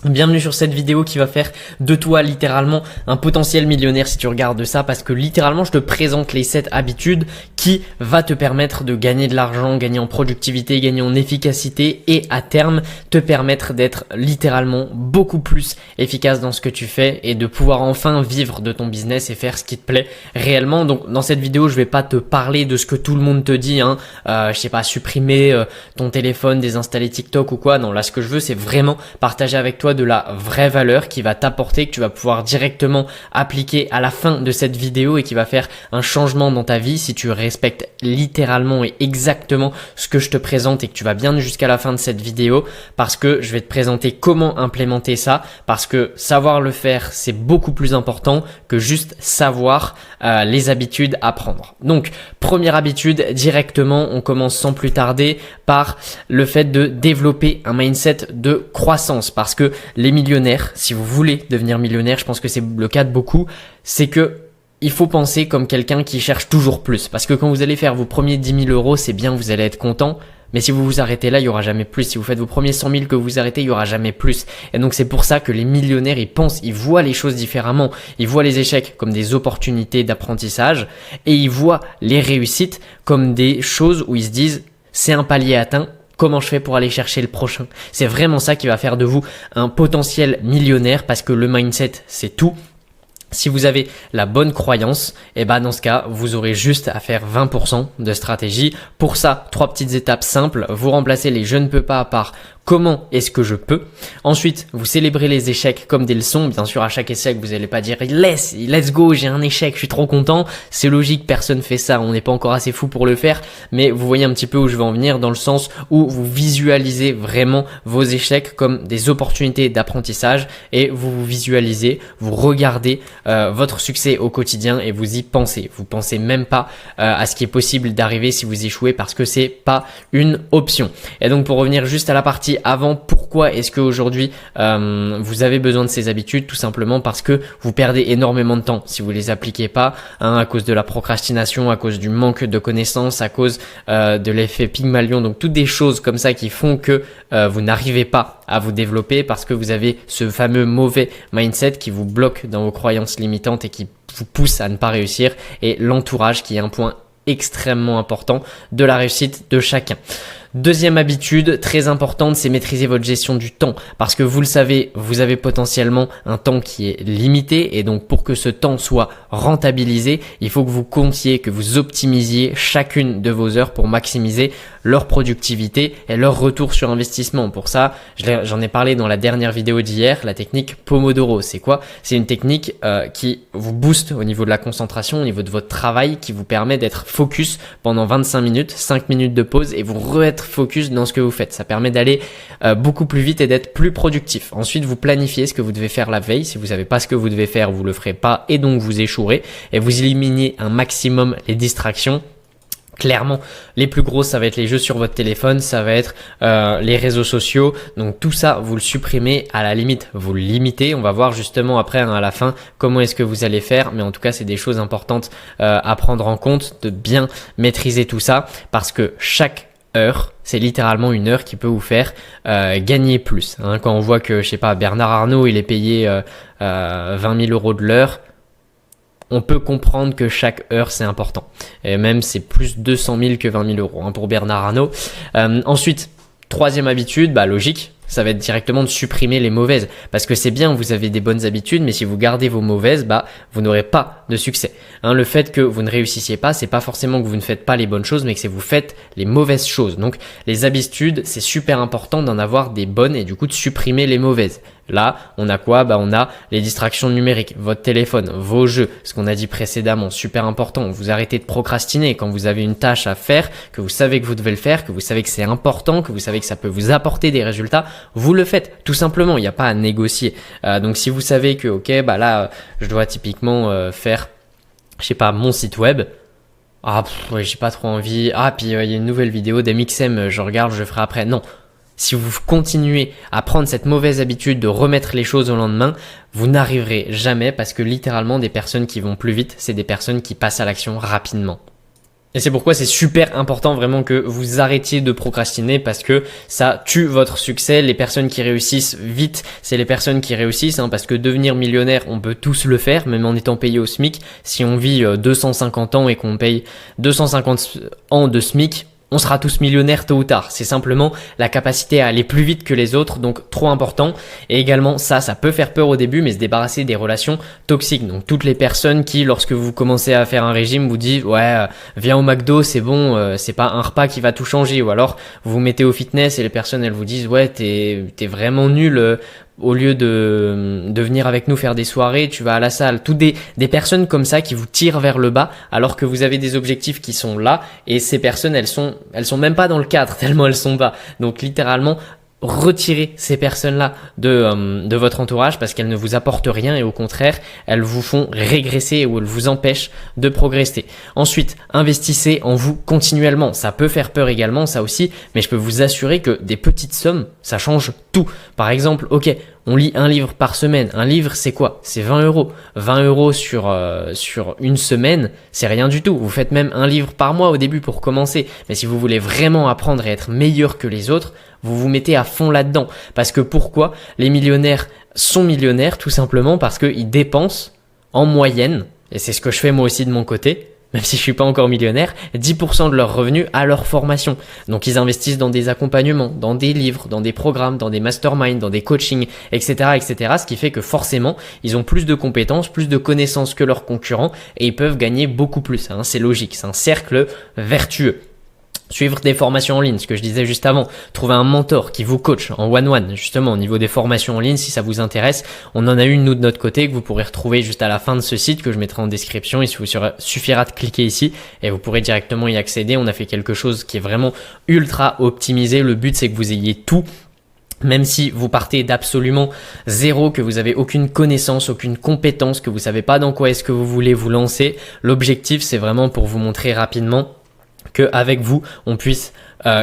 Bienvenue sur cette vidéo qui va faire de toi littéralement un potentiel millionnaire si tu regardes ça, parce que littéralement je te présente les 7 habitudes qui va te permettre de gagner de l'argent, gagner en productivité, gagner en efficacité et à terme te permettre d'être littéralement beaucoup plus efficace dans ce que tu fais et de pouvoir enfin vivre de ton business et faire ce qui te plaît réellement. Donc dans cette vidéo je vais pas te parler de ce que tout le monde te dit, je sais pas, supprimer ton téléphone, désinstaller TikTok ou quoi. Non, là ce que je veux c'est vraiment partager avec toi de la vraie valeur qui va t'apporter, que tu vas pouvoir directement appliquer à la fin de cette vidéo et qui va faire un changement dans ta vie si tu respectes littéralement et exactement ce que je te présente et que tu vas bien jusqu'à la fin de cette vidéo, parce que je vais te présenter comment implémenter ça, parce que savoir le faire c'est beaucoup plus important que juste savoir les habitudes à prendre. Donc première habitude, directement on commence sans plus tarder par le fait de développer un mindset de croissance, parce que les millionnaires, si vous voulez devenir millionnaire, je pense que c'est le cas de beaucoup, c'est que il faut penser comme quelqu'un qui cherche toujours plus. Parce que quand vous allez faire vos premiers 10 000 euros, c'est bien, vous allez être content. Mais si vous vous arrêtez là, il y aura jamais plus. Si vous faites vos premiers 100 000 que vous arrêtez, il y aura jamais plus. Et donc c'est pour ça que les millionnaires, ils pensent, ils voient les choses différemment. Ils voient les échecs comme des opportunités d'apprentissage et ils voient les réussites comme des choses où ils se disent c'est un palier atteint. Comment je fais pour aller chercher le prochain? C'est vraiment ça qui va faire de vous un potentiel millionnaire, parce que le mindset, c'est tout. Si vous avez la bonne croyance, et dans ce cas, vous aurez juste à faire 20% de stratégie. Pour ça, 3 petites étapes simples. Vous remplacez les je ne peux pas par comment est-ce que je peux. Ensuite, vous célébrez les échecs comme des leçons. Bien sûr, à chaque échec, vous n'allez pas dire let's go, j'ai un échec, je suis trop content. C'est logique, personne fait ça. On n'est pas encore assez fou pour le faire. Mais vous voyez un petit peu où je veux en venir, dans le sens où vous visualisez vraiment vos échecs comme des opportunités d'apprentissage et vous visualisez, vous regardez votre succès au quotidien et vous y pensez. Vous pensez même pas à ce qui est possible d'arriver si vous échouez, parce que c'est pas une option. Et donc pour revenir juste à la partie avant, pourquoi est-ce qu'aujourd'hui vous avez besoin de ces habitudes? Tout simplement parce que vous perdez énormément de temps si vous les appliquez pas, à cause de la procrastination, à cause du manque de connaissances, à cause de l'effet Pygmalion. Donc toutes des choses comme ça qui font que vous n'arrivez pas à vous développer, parce que vous avez ce fameux mauvais mindset qui vous bloque dans vos croyances limitantes et qui vous pousse à ne pas réussir, et l'entourage qui est un point extrêmement important de la réussite de chacun. Deuxième habitude très importante, c'est maîtriser votre gestion du temps, parce que vous le savez, vous avez potentiellement un temps qui est limité, et donc pour que ce temps soit rentabilisé, il faut que vous comptiez, que vous optimisiez chacune de vos heures pour maximiser leur productivité et leur retour sur investissement. Pour ça, j'en ai parlé dans la dernière vidéo d'hier, la technique Pomodoro. C'est quoi? C'est une technique qui vous booste au niveau de la concentration, au niveau de votre travail, qui vous permet d'être focus pendant 25 minutes, 5 minutes de pause, et vous re-être focus dans ce que vous faites. Ça permet d'aller beaucoup plus vite et d'être plus productif. Ensuite, vous planifiez ce que vous devez faire la veille. Si vous savez pas ce que vous devez faire, vous le ferez pas et donc vous échouerez, et vous éliminez un maximum les distractions. Clairement, les plus grosses, ça va être les jeux sur votre téléphone, ça va être les réseaux sociaux. Donc tout ça, vous le supprimez, à la limite, vous le limitez. On va voir justement après, à la fin, comment est-ce que vous allez faire. Mais en tout cas, c'est des choses importantes à prendre en compte, de bien maîtriser tout ça, parce que chaque heure, c'est littéralement une heure qui peut vous faire gagner plus. Quand on voit que, je sais pas, Bernard Arnault, il est payé 20 000 euros de l'heure, on peut comprendre que chaque heure c'est important. Et même c'est plus 200 000 que 20 000 euros pour Bernard Arnault. Ensuite, troisième habitude, logique, ça va être directement de supprimer les mauvaises. Parce que c'est bien, vous avez des bonnes habitudes, mais si vous gardez vos mauvaises, vous n'aurez pas de succès. Le fait que vous ne réussissiez pas, c'est pas forcément que vous ne faites pas les bonnes choses, mais que vous faites les mauvaises choses. Donc les habitudes, c'est super important d'en avoir des bonnes et du coup de supprimer les mauvaises. Là, on a quoi? On a les distractions numériques, votre téléphone, vos jeux, ce qu'on a dit précédemment, super important. Vous arrêtez de procrastiner quand vous avez une tâche à faire, que vous savez que vous devez le faire, que vous savez que c'est important, que vous savez que ça peut vous apporter des résultats, vous le faites tout simplement. Il n'y a pas à négocier. Donc si vous savez que là, je dois typiquement faire, je sais pas, mon site web. J'ai pas trop envie. Puis il y a une nouvelle vidéo d'MXM, je regarde, je ferai après. Non. Si vous continuez à prendre cette mauvaise habitude de remettre les choses au lendemain, vous n'arriverez jamais, parce que littéralement des personnes qui vont plus vite, c'est des personnes qui passent à l'action rapidement. Et c'est pourquoi c'est super important vraiment que vous arrêtiez de procrastiner parce que ça tue votre succès. Les personnes qui réussissent vite, c'est les personnes qui réussissent parce que devenir millionnaire, on peut tous le faire, même en étant payé au SMIC. Si on vit 250 ans et qu'on paye 250 ans de SMIC, on sera tous millionnaires tôt ou tard. C'est simplement la capacité à aller plus vite que les autres, donc trop important. Et également, ça peut faire peur au début, mais se débarrasser des relations toxiques. Donc toutes les personnes qui, lorsque vous commencez à faire un régime, vous disent ouais, viens au McDo, c'est bon, c'est pas un repas qui va tout changer. Ou alors vous vous mettez au fitness et les personnes elles vous disent ouais, t'es vraiment nul. Au lieu de venir avec nous faire des soirées, tu vas à la salle. Toutes des personnes comme ça qui vous tirent vers le bas alors que vous avez des objectifs qui sont là et ces personnes elles sont même pas dans le cadre tellement elles sont bas. Donc littéralement retirez ces personnes-là de votre entourage parce qu'elles ne vous apportent rien et au contraire, elles vous font régresser ou elles vous empêchent de progresser. Ensuite, investissez en vous continuellement. Ça peut faire peur également, ça aussi, mais je peux vous assurer que des petites sommes, ça change tout. Par exemple, ok, on lit un livre par semaine. Un livre, c'est quoi? C'est 20 euros. 20 euros sur une semaine, c'est rien du tout. Vous faites même un livre par mois au début pour commencer. Mais si vous voulez vraiment apprendre et être meilleur que les autres, vous vous mettez à fond là-dedans. Parce que pourquoi? Les millionnaires sont millionnaires tout simplement parce qu'ils dépensent en moyenne, et c'est ce que je fais moi aussi de mon côté, même si je suis pas encore millionnaire, 10% de leurs revenus à leur formation. Donc ils investissent dans des accompagnements, dans des livres, dans des programmes, dans des masterminds, dans des coachings, etc., etc. Ce qui fait que forcément, ils ont plus de compétences, plus de connaissances que leurs concurrents et ils peuvent gagner beaucoup plus. C'est logique, c'est un cercle vertueux. Suivre des formations en ligne, ce que je disais juste avant, trouver un mentor qui vous coach en one-one, justement au niveau des formations en ligne, si ça vous intéresse. On en a une, nous, de notre côté, que vous pourrez retrouver juste à la fin de ce site, que je mettrai en description. Il vous suffira de cliquer ici et vous pourrez directement y accéder. On a fait quelque chose qui est vraiment ultra optimisé. Le but, c'est que vous ayez tout. Même si vous partez d'absolument zéro, que vous avez aucune connaissance, aucune compétence, que vous savez pas dans quoi est-ce que vous voulez vous lancer, l'objectif, c'est vraiment pour vous montrer rapidement qu'avec vous, on puisse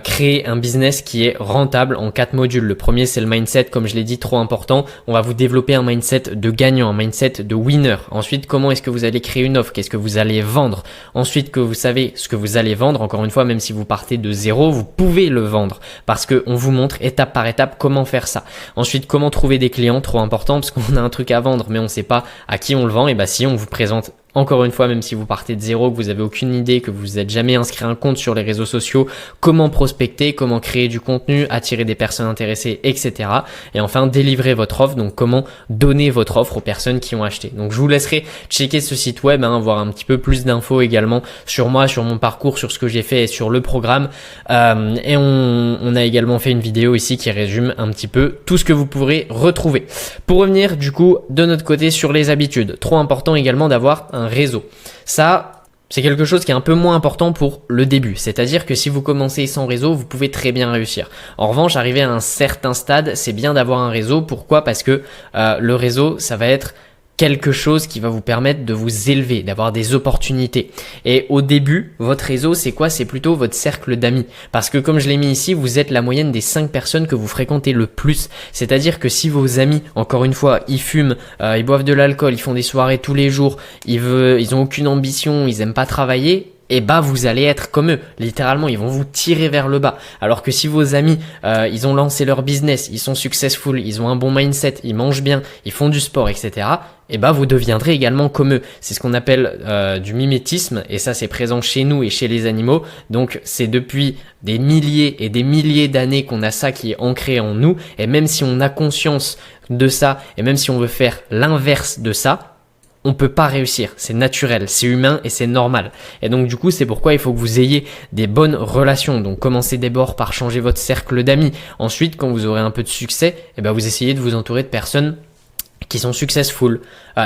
créer un business qui est rentable en 4 modules. Le premier, c'est le mindset, comme je l'ai dit, trop important. On va vous développer un mindset de gagnant, un mindset de winner. Ensuite, comment est-ce que vous allez créer une offre? Qu'est-ce que vous allez vendre? Ensuite, que vous savez ce que vous allez vendre, encore une fois, même si vous partez de zéro, vous pouvez le vendre parce que on vous montre étape par étape comment faire ça. Ensuite, comment trouver des clients, trop important parce qu'on a un truc à vendre, mais on ne sait pas à qui on le vend. Et si on vous présente encore une fois, même si vous partez de zéro, que vous avez aucune idée, que vous n'êtes jamais inscrit à un compte sur les réseaux sociaux, comment prospecter, comment créer du contenu, attirer des personnes intéressées, etc. Et enfin, délivrer votre offre, donc comment donner votre offre aux personnes qui ont acheté. Donc je vous laisserai checker ce site web, voir un petit peu plus d'infos également sur moi, sur mon parcours, sur ce que j'ai fait et sur le programme. Et on a également fait une vidéo ici qui résume un petit peu tout ce que vous pourrez retrouver. Pour revenir du coup de notre côté sur les habitudes, trop important également d'avoir un réseau. Ça, c'est quelque chose qui est un peu moins important pour le début. C'est-à-dire que si vous commencez sans réseau, vous pouvez très bien réussir. En revanche, arrivé à un certain stade, c'est bien d'avoir un réseau. Pourquoi? Parce que le réseau, ça va être quelque chose qui va vous permettre de vous élever, d'avoir des opportunités. Et au début, votre réseau, c'est quoi? C'est plutôt votre cercle d'amis. Parce que comme je l'ai mis ici, vous êtes la moyenne des 5 personnes que vous fréquentez le plus. C'est-à-dire que si vos amis, encore une fois, ils fument, ils boivent de l'alcool, ils font des soirées tous les jours, ils ont aucune ambition, ils aiment pas travailler, et vous allez être comme eux. Littéralement, ils vont vous tirer vers le bas. Alors que si vos amis, ils ont lancé leur business, ils sont successful, ils ont un bon mindset, ils mangent bien, ils font du sport, etc., vous deviendrez également comme eux. C'est ce qu'on appelle du mimétisme, et ça, c'est présent chez nous et chez les animaux. Donc, c'est depuis des milliers et des milliers d'années qu'on a ça qui est ancré en nous. Et même si on a conscience de ça, et même si on veut faire l'inverse de ça, on peut pas réussir, c'est naturel, c'est humain et c'est normal. Et donc du coup, c'est pourquoi il faut que vous ayez des bonnes relations. Donc commencez d'abord par changer votre cercle d'amis. Ensuite, quand vous aurez un peu de succès, vous essayez de vous entourer de personnes qui sont successful,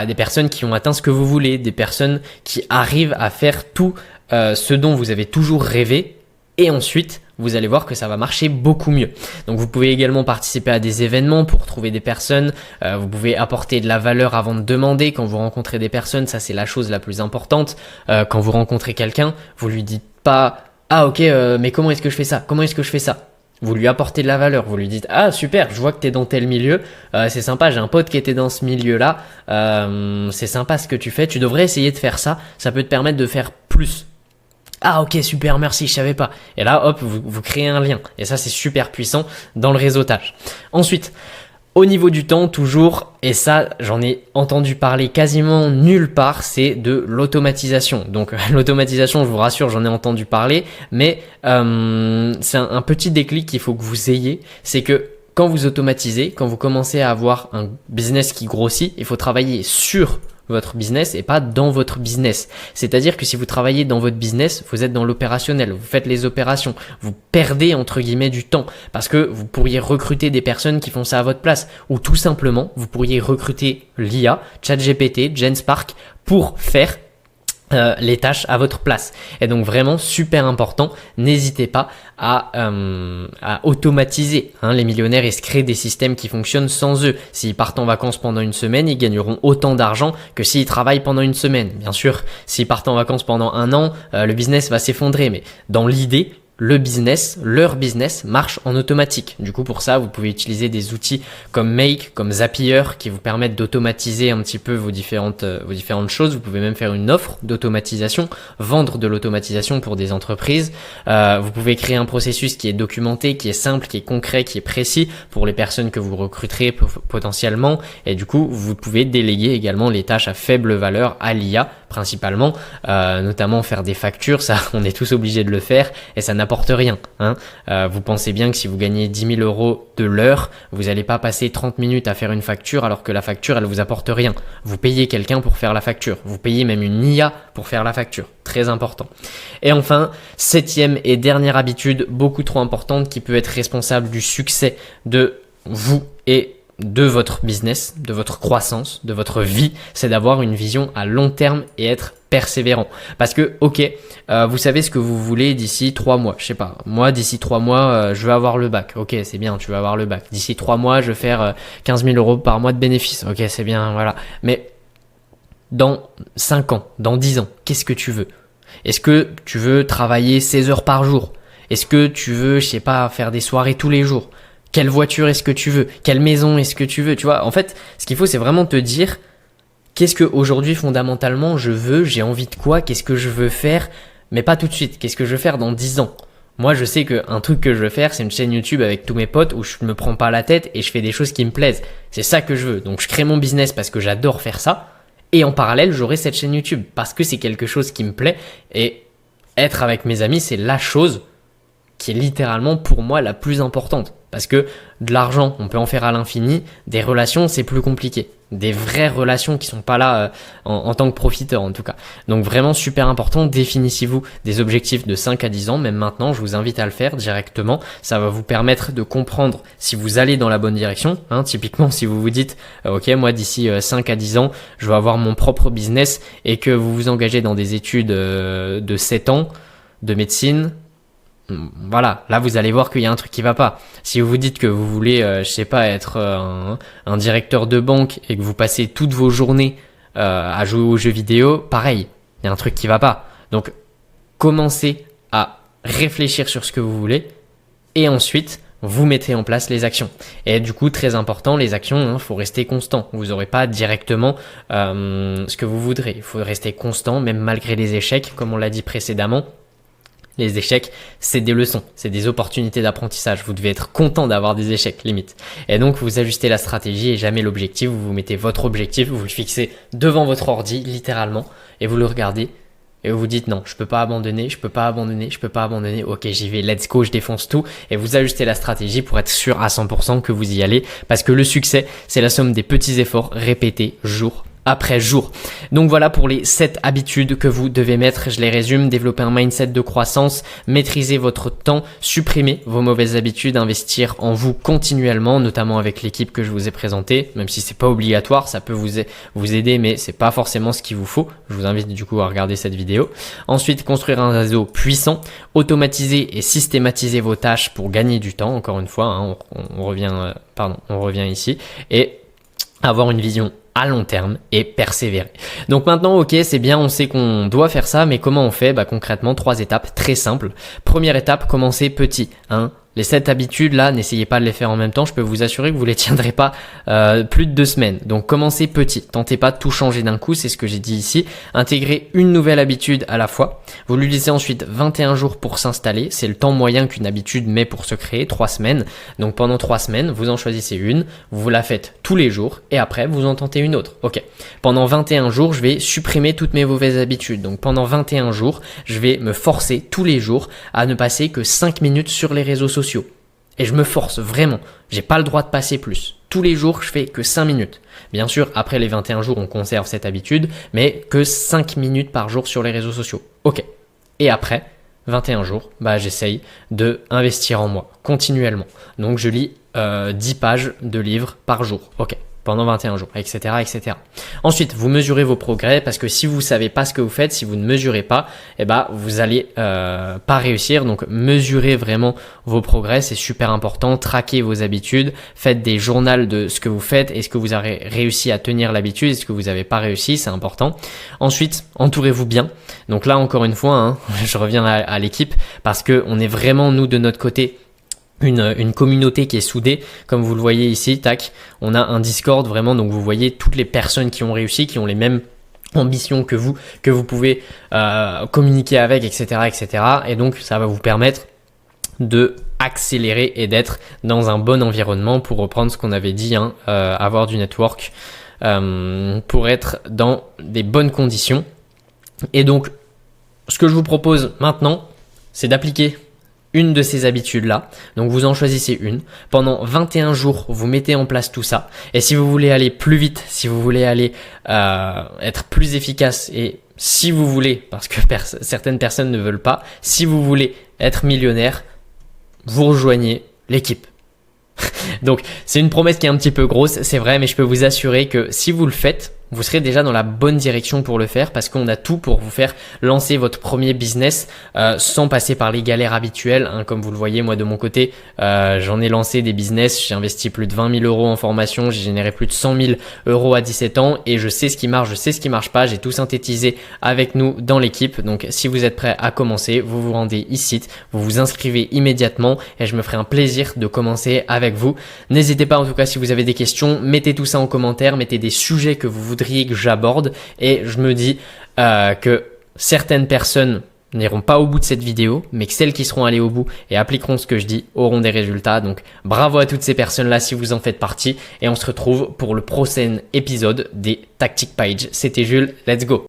des personnes qui ont atteint ce que vous voulez, des personnes qui arrivent à faire tout ce dont vous avez toujours rêvé. Et ensuite, vous allez voir que ça va marcher beaucoup mieux. Donc vous pouvez également participer à des événements pour trouver des personnes. Vous pouvez apporter de la valeur avant de demander. Quand vous rencontrez des personnes, ça c'est la chose la plus importante. Quand vous rencontrez quelqu'un, vous lui dites pas « Ah ok, mais comment est-ce que je fais ça? Comment est-ce que je fais ça ?» Vous lui apportez de la valeur, vous lui dites « Ah super, je vois que t'es dans tel milieu, c'est sympa, j'ai un pote qui était dans ce milieu-là, c'est sympa ce que tu fais, tu devrais essayer de faire ça, ça peut te permettre de faire plus. » Ah ok, super, merci, je savais pas. Et là, hop, vous créez un lien. Et ça, c'est super puissant dans le réseautage. Ensuite, au niveau du temps, toujours, et ça, j'en ai entendu parler quasiment nulle part, c'est de l'automatisation. Donc, l'automatisation, je vous rassure, j'en ai entendu parler, mais c'est un petit déclic qu'il faut que vous ayez, c'est que quand vous automatisez, quand vous commencez à avoir un business qui grossit, il faut travailler sur votre business et pas dans votre business. C'est-à-dire que si vous travaillez dans votre business, vous êtes dans l'opérationnel, vous faites les opérations, vous perdez entre guillemets du temps parce que vous pourriez recruter des personnes qui font ça à votre place ou tout simplement, vous pourriez recruter l'IA, ChatGPT, Genspark pour faire les tâches à votre place. Et donc vraiment super important, n'hésitez pas à automatiser. Les millionnaires, ils se créent des systèmes qui fonctionnent sans eux. S'ils partent en vacances pendant une semaine, ils gagneront autant d'argent que s'ils travaillent pendant une semaine. Bien sûr, s'ils partent en vacances pendant un an, le business va s'effondrer. Mais dans l'idée, leur business marche en automatique. Du coup, pour ça, vous pouvez utiliser des outils comme Make, comme Zapier, qui vous permettent d'automatiser un petit peu vos différentes choses. Vous pouvez même faire une offre d'automatisation, vendre de l'automatisation pour des entreprises. Vous pouvez créer un processus qui est documenté, qui est simple, qui est concret, qui est précis pour les personnes que vous recruterez potentiellement. Et du coup, vous pouvez déléguer également les tâches à faible valeur à l'IA, principalement, notamment faire des factures. Ça, on est tous obligés de le faire et ça n'apporte rien. Vous pensez bien que si vous gagnez 10 000 euros de l'heure, vous n'allez pas passer 30 minutes à faire une facture alors que la facture, elle vous apporte rien. Vous payez quelqu'un pour faire la facture. Vous payez même une IA pour faire la facture. Très important. Et enfin, 7e et dernière habitude, beaucoup trop importante, qui peut être responsable du succès de vous et de votre business, de votre croissance, de votre vie, c'est d'avoir une vision à long terme et être persévérant. Parce que, vous savez ce que vous voulez d'ici 3 mois. Je sais pas. Moi, d'ici 3 mois, je veux avoir le bac. Ok, c'est bien, tu vas avoir le bac. D'ici 3 mois, je veux faire 15 000 euros par mois de bénéfices. Ok, c'est bien, voilà. Mais dans 5 ans, dans 10 ans, qu'est-ce que tu veux? Est-ce que tu veux travailler 16 heures par jour? Est-ce que tu veux, je sais pas, faire des soirées tous les jours? Quelle voiture est-ce que tu veux? Quelle maison est-ce que tu veux? Tu vois, en fait, ce qu'il faut, c'est vraiment te dire qu'est-ce que aujourd'hui fondamentalement je veux, j'ai envie de quoi, qu'est-ce que je veux faire, mais pas tout de suite. Qu'est-ce que je veux faire dans 10 ans? Moi, je sais qu'un truc que je veux faire, c'est une chaîne YouTube avec tous mes potes où je me prends pas la tête et je fais des choses qui me plaisent. C'est ça que je veux. Donc, je crée mon business parce que j'adore faire ça. Et en parallèle, j'aurai cette chaîne YouTube parce que c'est quelque chose qui me plaît. Et être avec mes amis, c'est la chose qui est littéralement pour moi la plus importante. Parce que de l'argent, on peut en faire à l'infini. Des relations, c'est plus compliqué. Des vraies relations qui sont pas là en tant que profiteur en tout cas. Donc vraiment super important, définissez-vous des objectifs de 5 à 10 ans. Même maintenant, je vous invite à le faire directement. Ça va vous permettre de comprendre si vous allez dans la bonne direction. Typiquement, si vous vous dites, ok, moi d'ici 5 à 10 ans, je veux avoir mon propre business et que vous vous engagez dans des études de 7 ans de médecine, voilà, là vous allez voir qu'il y a un truc qui va pas. Si vous vous dites que vous voulez, je sais pas, être un directeur de banque et que vous passez toutes vos journées à jouer aux jeux vidéo, pareil, il y a un truc qui va pas. Donc, commencez à réfléchir sur ce que vous voulez et ensuite vous mettez en place les actions. Et du coup, très important, les actions, faut rester constant. Vous n'aurez pas directement ce que vous voudrez. Il faut rester constant, même malgré les échecs, comme on l'a dit précédemment. Les échecs, c'est des leçons, c'est des opportunités d'apprentissage. Vous devez être content d'avoir des échecs, limite. Et donc, vous ajustez la stratégie et jamais l'objectif. Vous mettez votre objectif, vous le fixez devant votre ordi, littéralement, et vous le regardez. Et vous vous dites non, je peux pas abandonner, je peux pas abandonner, je peux pas abandonner. Ok, j'y vais, let's go, je défonce tout. Et vous ajustez la stratégie pour être sûr à 100% que vous y allez. Parce que le succès, c'est la somme des petits efforts répétés jour après jour. Donc voilà pour les 7 habitudes que vous devez mettre. Je les résume: développer un mindset de croissance, maîtriser votre temps, supprimer vos mauvaises habitudes, investir en vous continuellement, notamment avec l'équipe que je vous ai présentée. Même si c'est pas obligatoire, ça peut vous aider, mais c'est pas forcément ce qu'il vous faut. Je vous invite du coup à regarder cette vidéo. Ensuite, construire un réseau puissant, automatiser et systématiser vos tâches pour gagner du temps. Encore une fois, on revient ici, et avoir une vision à long terme et persévérer. Donc maintenant, ok, c'est bien, on sait qu'on doit faire ça, mais comment on fait? Concrètement, 3 étapes très simples. Première étape, commencer petit. Les 7 habitudes là, n'essayez pas de les faire en même temps, je peux vous assurer que vous les tiendrez pas plus de 2 semaines. Donc commencez petit, tentez pas de tout changer d'un coup, c'est ce que j'ai dit ici. Intégrez une nouvelle habitude à la fois. Vous lui laissez ensuite 21 jours pour s'installer, c'est le temps moyen qu'une habitude met pour se créer, 3 semaines. Donc pendant 3 semaines, vous en choisissez une, vous la faites tous les jours et après vous en tentez une autre. Ok. Pendant 21 jours, je vais supprimer toutes mes mauvaises habitudes. Donc pendant 21 jours, je vais me forcer tous les jours à ne passer que 5 minutes sur les réseaux sociaux. Et je me force vraiment, j'ai pas le droit de passer plus. Tous les jours, je fais que 5 minutes. Bien sûr, après les 21 jours, on conserve cette habitude, mais que 5 minutes par jour sur les réseaux sociaux. Ok. Et après 21 jours, j'essaye de investir en moi, continuellement. Donc je lis 10 pages de livres par jour. Ok. Pendant 21 jours, etc., etc. Ensuite, vous mesurez vos progrès parce que si vous savez pas ce que vous faites, si vous ne mesurez pas, vous allez pas réussir. Donc, mesurez vraiment vos progrès, c'est super important. Traquez vos habitudes, faites des journaux de ce que vous faites. Est-ce que vous avez réussi à tenir l'habitude? Est-ce que vous n'avez pas réussi? C'est important. Ensuite, entourez-vous bien. Donc là, encore une fois, je reviens à l'équipe parce que on est vraiment nous de notre côté. Une communauté qui est soudée, comme vous le voyez ici, tac, on a un Discord vraiment, donc vous voyez toutes les personnes qui ont réussi, qui ont les mêmes ambitions que vous pouvez communiquer avec, etc., etc. Et donc ça va vous permettre de accélérer et d'être dans un bon environnement pour reprendre ce qu'on avait dit, avoir du network pour être dans des bonnes conditions. Et donc, ce que je vous propose maintenant, c'est d'appliquer une de ces habitudes-là. Donc, vous en choisissez une. Pendant 21 jours, vous mettez en place tout ça. Et si vous voulez aller plus vite, si vous voulez aller être plus efficace et si vous voulez, parce que certaines personnes ne veulent pas, si vous voulez être millionnaire, vous rejoignez l'équipe. Donc, c'est une promesse qui est un petit peu grosse, c'est vrai, mais je peux vous assurer que si vous le faites, vous serez déjà dans la bonne direction pour le faire parce qu'on a tout pour vous faire lancer votre premier business sans passer par les galères habituelles. Comme vous le voyez, moi de mon côté, j'en ai lancé des business, j'ai investi plus de 20 000 euros en formation, j'ai généré plus de 100 000 euros à 17 ans et je sais ce qui marche, je sais ce qui marche pas. J'ai tout synthétisé avec nous dans l'équipe. Donc si vous êtes prêt à commencer, vous vous rendez ici, vous vous inscrivez immédiatement et je me ferai un plaisir de commencer avec vous. N'hésitez pas en tout cas si vous avez des questions, mettez tout ça en commentaire, mettez des sujets que vous voudriez que j'aborde et je me dis que certaines personnes n'iront pas au bout de cette vidéo, mais que celles qui seront allées au bout et appliqueront ce que je dis auront des résultats. Donc bravo à toutes ces personnes-là si vous en faites partie et on se retrouve pour le prochain épisode des Tactic Page. C'était Jules, let's go!